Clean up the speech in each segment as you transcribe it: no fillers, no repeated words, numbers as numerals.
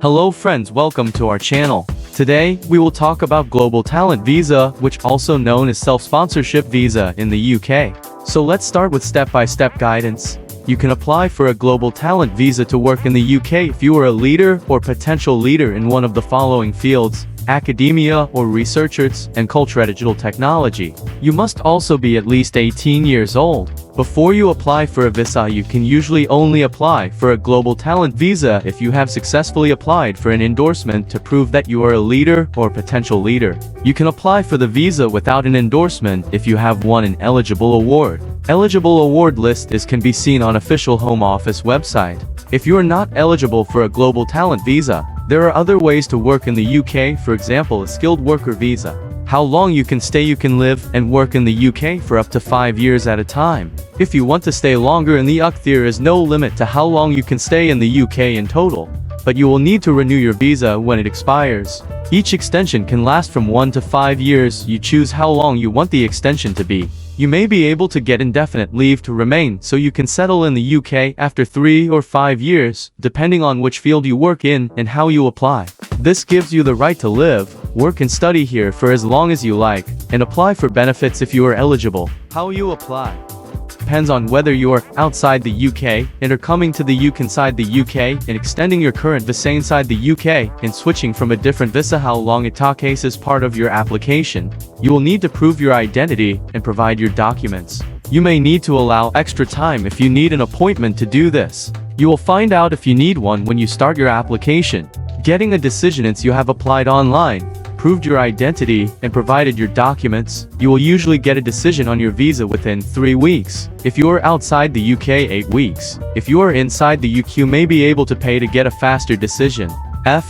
Hello friends, welcome to our channel. Today, we will talk about Global Talent Visa, which also known as Self-Sponsorship Visa in the UK. So let's start with step-by-step guidance. You can apply for a Global Talent Visa to work in the UK if you are a leader or potential leader in one of the following fields: academia or researchers, and culture digital technology. You must also be at least 18 years old. Before you apply for a visa, you can usually only apply for a Global Talent Visa if you have successfully applied for an endorsement to prove that you are a leader or potential leader. You can apply for the visa without an endorsement if you have won an eligible award. Eligible award list can be seen on official Home Office website. If you are not eligible for a Global Talent Visa, there are other ways to work in the UK, for example a skilled worker visa. How long you can stay. You can live and work in the UK for up to 5 years at a time. If you want to stay longer in the UK, there is no limit to how long you can stay in the UK in total, but you will need to renew your visa when it expires. Each extension can last from 1 to 5 years. You choose how long you want the extension to be. You may be able to get indefinite leave to remain, so you can settle in the UK after 3 or 5 years, depending on which field you work in and how you apply. This gives you the right to live, work and study here for as long as you like, and apply for benefits if you are eligible. How you apply depends on whether you are outside the UK and are coming to the UK inside the UK and extending your current visa inside the UK and switching from a different visa. How long it takes as part of your application. You will need to prove your identity and provide your documents. You may need to allow extra time if you need an appointment to do this. You will find out if you need one when you start your application. Getting a decision once you have applied online, proved your identity, and provided your documents, you will usually get a decision on your visa within 3 weeks. If you are outside the UK, 8 weeks. If you are inside the UK, you may be able to pay to get a faster decision.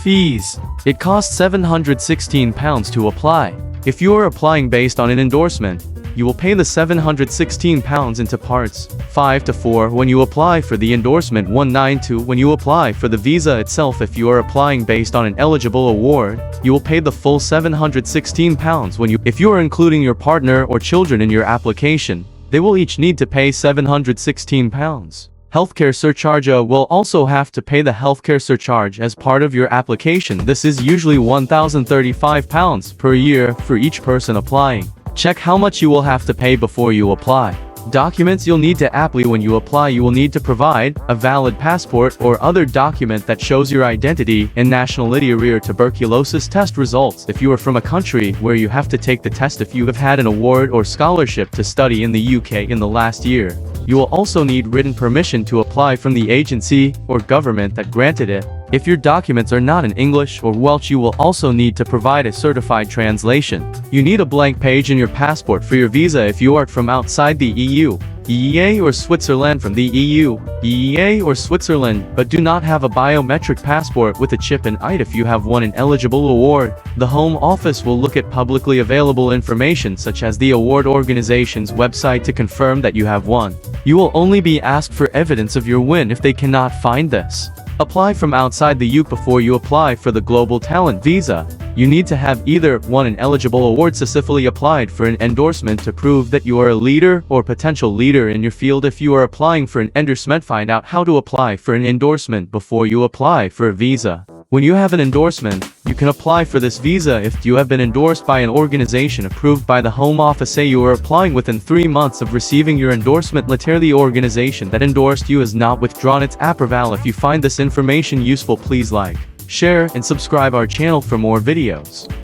Fees. It costs £716 to apply. If you are applying based on an endorsement, you will pay the £716 into parts, 5 to 4 when you apply for the endorsement, 192 when you apply for the visa itself. If you are applying based on an eligible award, you will pay the full £716 if you are including your partner or children in your application, they will each need to pay £716. Healthcare surcharge. Will also have to pay the healthcare surcharge as part of your application. This is usually £1,035 per year for each person applying. Check how much you will have to pay before you apply. Documents you'll need to apply. When you apply, you will need to provide a valid passport or other document that shows your identity and nationality. Tuberculosis test results. If you are from a country where you have to take the test, if you have had an award or scholarship to study in the UK in the last year, you will also need written permission to apply from the agency or government that granted it. If your documents are not in English or Welsh, you will also need to provide a certified translation. You need a blank page in your passport for your visa if you are from outside the EU, EEA or Switzerland. From the EU, EEA or Switzerland, but do not have a biometric passport with a chip in it. If you have won an eligible award, the Home Office will look at publicly available information such as the award organization's website to confirm that you have won. You will only be asked for evidence of your win if they cannot find this. Apply from outside the UK. Before you apply for the Global Talent Visa, you need to have either won an eligible award, successfully applied for an endorsement to prove that you are a leader or potential leader in your field. If you are applying for an endorsement, find out how to apply for an endorsement before you apply for a visa. When you have an endorsement, you can apply for this visa if you have been endorsed by an organization approved by the Home Office. Say you are applying within 3 months of receiving your endorsement letter. The organization that endorsed you has not withdrawn its approval. If you find this information useful, please like, share, and subscribe our channel for more videos.